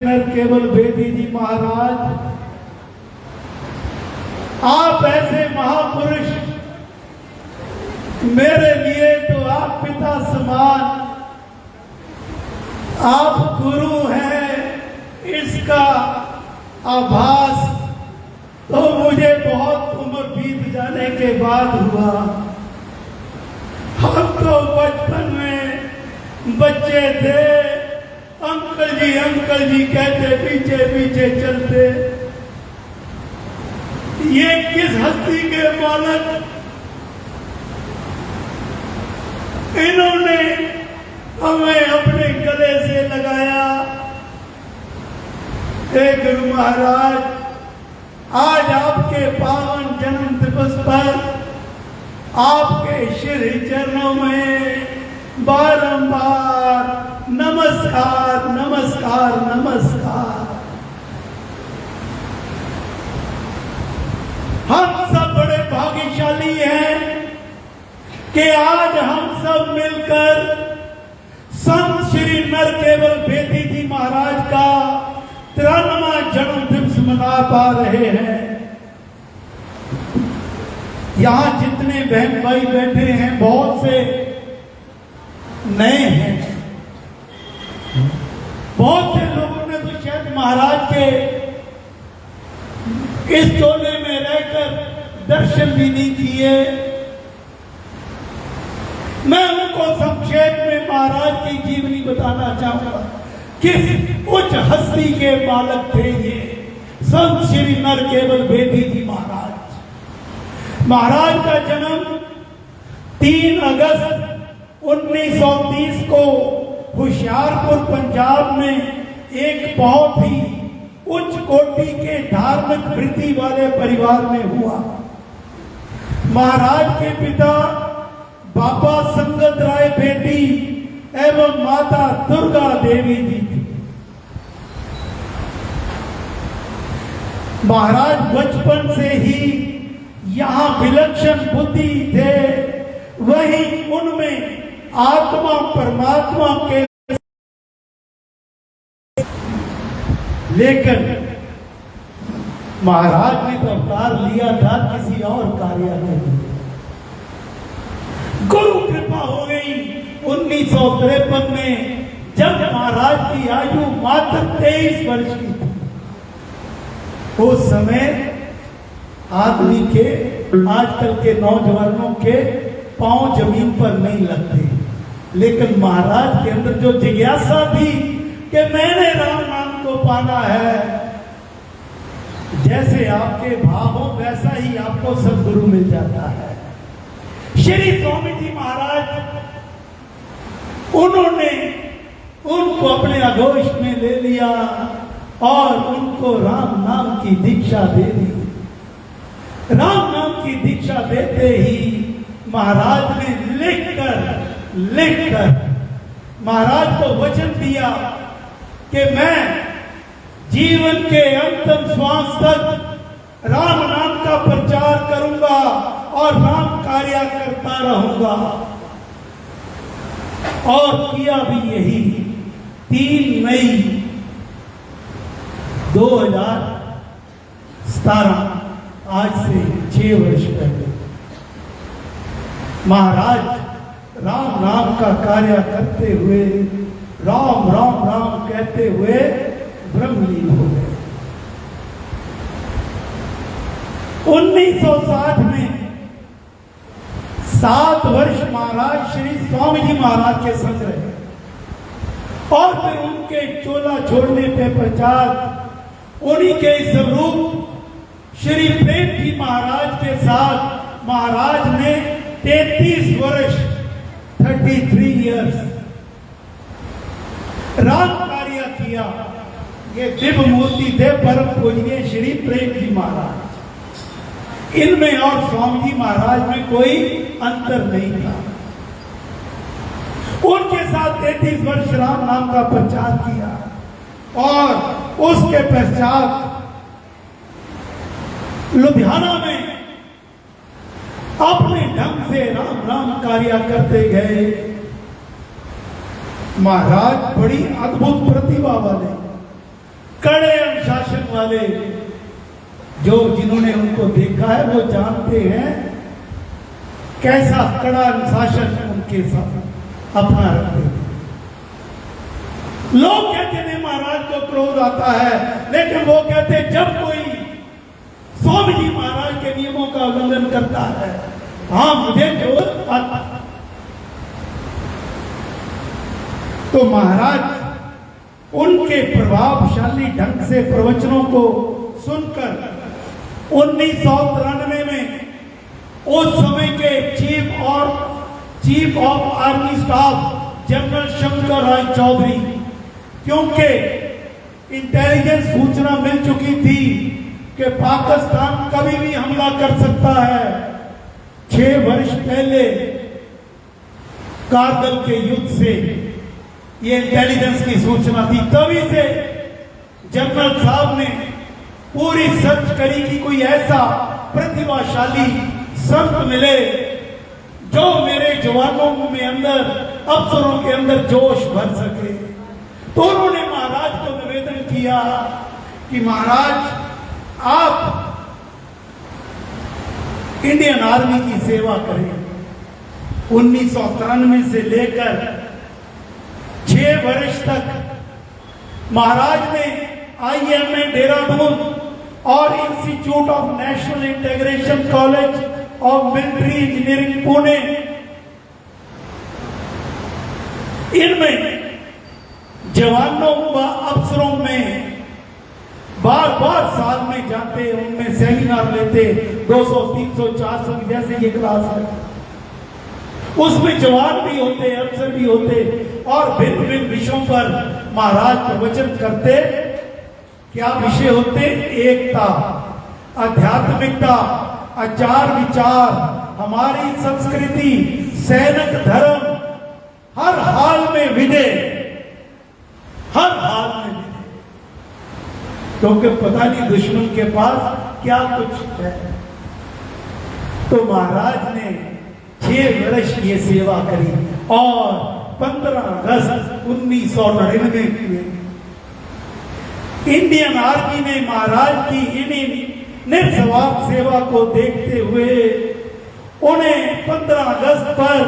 केवल बेदी जी महाराज, आप ऐसे महापुरुष, मेरे लिए तो आप पिता समान, आप गुरु हैं, इसका आभास तो मुझे बहुत उम्र बीत जाने के बाद हुआ। हम तो बचपन में बच्चे थे, अंकल जी कहते पीछे पीछे चलते। ये किस हस्ती के मालक, इन्होंने हमें अपने गले से लगाया। हे गुरु महाराज, आज आपके पावन जन्म दिवस पर आपके श्री चरणों में बारंबार नमस्कार नमस्कार नमस्कार। हम सब बड़े भाग्यशाली हैं कि आज हम सब मिलकर संत श्री नरकेवल बेदी जी महाराज का 93वां जन्म दिवस मना पा रहे हैं। यहां जितने बहन भाई बैठे हैं, बहुत से नए हैं, बहुत से लोगों ने तो शायद महाराज के इस टोले में रहकर दर्शन भी नहीं किए। मैं उनको संक्षेप में महाराज की जीवनी बताना चाहूंगा। किस उच्च हस्ती के मालक थे ये संत श्री नरकेवल बेदी जी महाराज। महाराज का जन्म 3 अगस्त 1930 को होशियारपुर पंजाब में एक बहुत ही उच्च कोटि के धार्मिक वृत्ति वाले परिवार में हुआ। महाराज के पिता बाबा संगत राय बेदी एवं माता दुर्गा देवी जी थी। महाराज बचपन से ही यहाँ विलक्षण बुद्धि थे, वहीं उनमें आत्मा परमात्मा के, लेकिन महाराज ने तो अवतार लिया था किसी और कार्य में। गुरु कृपा हो गई 1953 में, जब महाराज की आयु मात्र 23 वर्ष की थी। उस समय आदमी के, आजकल के नौजवानों के पांव जमीन पर नहीं लगते, लेकिन महाराज के अंदर जो जिज्ञासा थी कि मैंने राम नाम को पाना है, जैसे आपके भाव हो वैसा ही आपको सदगुरु मिल जाता है। श्री स्वामी जी महाराज, उन्होंने उनको अपने आगोश में ले लिया और उनको राम नाम की दीक्षा दे दी। राम नाम की दीक्षा देते ही महाराज ने लिखकर महाराज को वचन दिया कि मैं जीवन के अंतिम श्वास तक राम नाम का प्रचार करूंगा और राम कार्य करता रहूंगा। और किया भी यही। 3 मई 2017, आज से 6 वर्ष पहले, महाराज राम नाम का कार्य करते हुए, राम राम राम कहते हुए ब्रह्मलीन हो गए। 1960 में 7 वर्ष महाराज श्री स्वामी जी महाराज के संग रहे और फिर उनके चोला छोड़ने के पश्चात उन्हीं के स्वरूप श्री प्रेम जी महाराज के साथ महाराज ने 33 वर्ष 33 इयर्स राम कार्य किया। ये दिव्य मूर्ति थे परम पूजनीय श्री प्रेम जी महाराज। इनमें और स्वामी जी महाराज में कोई अंतर नहीं था। उनके साथ 33 वर्ष राम नाम का प्रचार किया और उसके पश्चात लुधियाना में अपने ढंग से राम राम कार्य करते गए। महाराज बड़ी अद्भुत प्रतिभा वाले, कड़े अनुशासन वाले, जो जिन्होंने उनको देखा है वो जानते हैं कैसा कड़ा अनुशासन उनके साथ अपना रखते थे। लोग कहते हैं महाराज को क्रोध आता है, लेकिन वो कहते हैं जब कोई स्वामी जी महाराज के नियमों का उल्लंघन करता है, हाँ मुझे क्रोध आता है। तो महाराज उनके प्रभावशाली ढंग से प्रवचनों को सुनकर 1993 में उस समय के chief of army staff general Shankar Roy Chowdhury, क्योंकि इंटेलिजेंस सूचना मिल चुकी थी कि पाकिस्तान कभी भी हमला कर सकता है। 6 वर्ष पहले कारगिल के युद्ध से ये इंटेलिजेंस की सूचना थी। तभी से जनरल साहब ने पूरी सर्च करी कि कोई ऐसा प्रतिभाशाली संत मिले जो मेरे जवानों में अंदर, अफसरों के अंदर जोश भर सके। तो उन्होंने महाराज को निवेदन किया कि महाराज आप इंडियन आर्मी की सेवा करें। 1993 से लेकर 6 वर्ष तक महाराज ने IMA देहरादून और institute of national integration college of military engineering Pune, इनमें जवानों व अफसरों में बार बार साल में जाते, उनमें सेमिनार लेते। 200, 300, 400 की जैसे ये क्लास है, उसमें जवान भी होते, अफसर भी होते और भिन्न भिन्न विषयों पर महाराज प्रवचन करते। क्या विषय होते? एकता, आध्यात्मिकता, आचार विचार, हमारी संस्कृति, सैनिक धर्म, हर हाल में विजय, हर हाल में विजय। क्योंकि पता नहीं दुश्मन के पास क्या कुछ है। तो महाराज ने 6 वर्ष ये सेवा करी और 15 अगस्त 1999 में इंडियन आर्मी ने महाराज की इन्हीं निस्वार्थ सेवा को देखते हुए उन्हें 15 अगस्त पर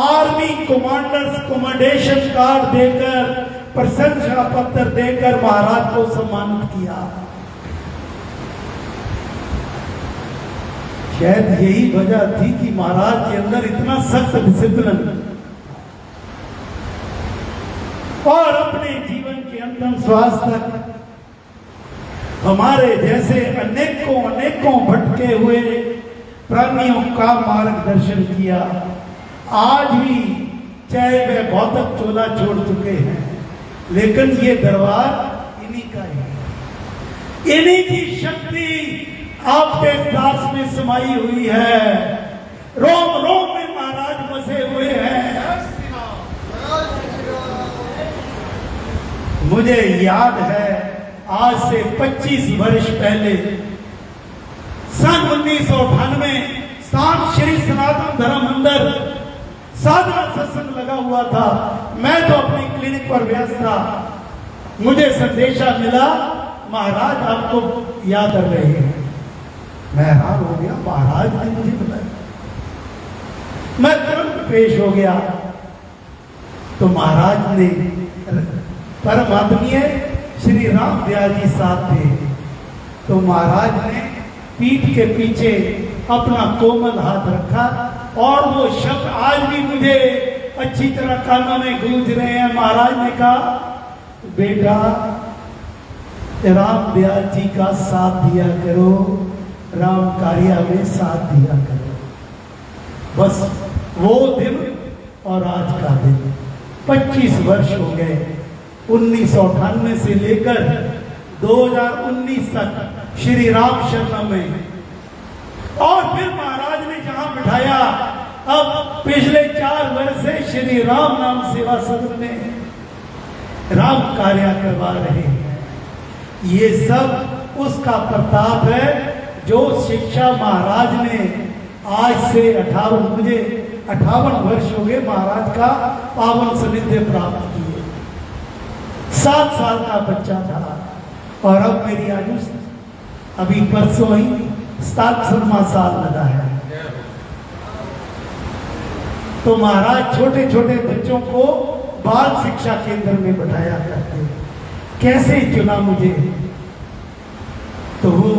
आर्मी कमांडर्स कमेंडेशन कार्ड देकर, प्रशंसा पत्र देकर महाराज को सम्मानित किया। शायद यही वजह थी कि महाराज के अंदर इतना सख्त डिसिप्लिन और अपने जीवन के अंतिम श्वास तक हमारे जैसे अनेकों भटके हुए प्राणियों का मार्गदर्शन किया। आज भी चाहे वे भौतिक चोला छोड़ चुके हैं, लेकिन ये दरबार इन्हीं का है। इन्हीं की शक्ति आपके दास में समाई हुई है। रोम रोम में महाराज बसे हुए हैं। मुझे याद है आज से 25 वर्ष पहले सन 1998 स्थान श्री सनातन धर्म मंदिर साधना सत्संग लगा हुआ था। मैं तो अपनी क्लिनिक पर व्यस्त था। मुझे संदेशा मिला महाराज आपको याद कर रहे हैं। मैं हैरान हो गया, महाराज ने मुझे बताया। मैं तुरंत पेश हो गया तो महाराज ने परम आदरणीय श्री राम दयाल जी साहब थे। तो महाराज ने पीठ के पीछे अपना कोमल हाथ रखा और वो शब्द आज भी मुझे अच्छी तरह कानों में गूंज रहे हैं। महाराज ने कहा, बेटा राम दयाल जी का साथ दिया करो, राम कार्य में साथ दिया करो। बस वो दिन और आज का दिन 25 वर्ष हो गए। 1998 से लेकर 2019 तक श्री राम शरण में, और फिर महाराज ने जहां बिठाया, अब पिछले 4 वर्ष से श्री राम नाम सेवा सदन में राम कार्य करवा रहे हैं। ये सब उसका प्रताप है जो शिक्षा महाराज ने आज से 58 वर्ष हो गए महाराज का पावन सानिध्य प्राप्त किए। 7 साल का बच्चा था और अब मेरी आयु अभी परसों ही 67वां साल लगा है। तो महाराज छोटे छोटे बच्चों को बाल शिक्षा केंद्र में बैठाया करते। कैसे चुना मुझे? तो वो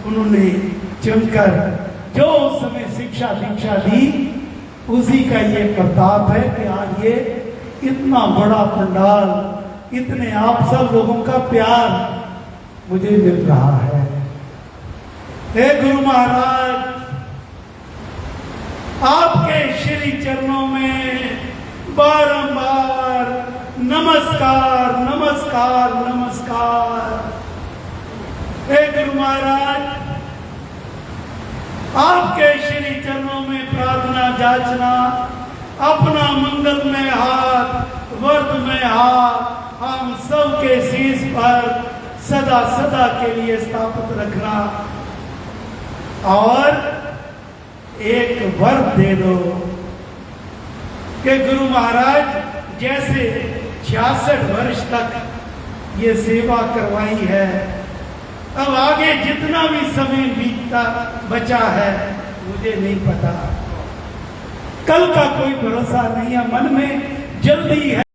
उन्होंने चुनकर जो उस समय शिक्षा दीक्षा दी, उसी का ये प्रताप है कि आज ये इतना बड़ा पंडाल, इतने आप सब लोगों का प्यार मुझे मिल रहा है। हे गुरु महाराज, आपके श्री चरणों में बारंबार नमस्कार नमस्कार नमस्कार। हे गुरु महाराज, आपके श्री चरणों में प्रार्थना जाचना, अपना मंगलमय हाथ, वर्धमय हाथ हम सबके शीश पर सदा सदा के लिए स्थापित रखना और एक वर दे दो कि गुरु महाराज जैसे 66 वर्ष तक ये सेवा करवाई है, अब आगे जितना भी समय बीतता बचा है मुझे नहीं पता, कल का कोई भरोसा नहीं है, मन में जल्दी है।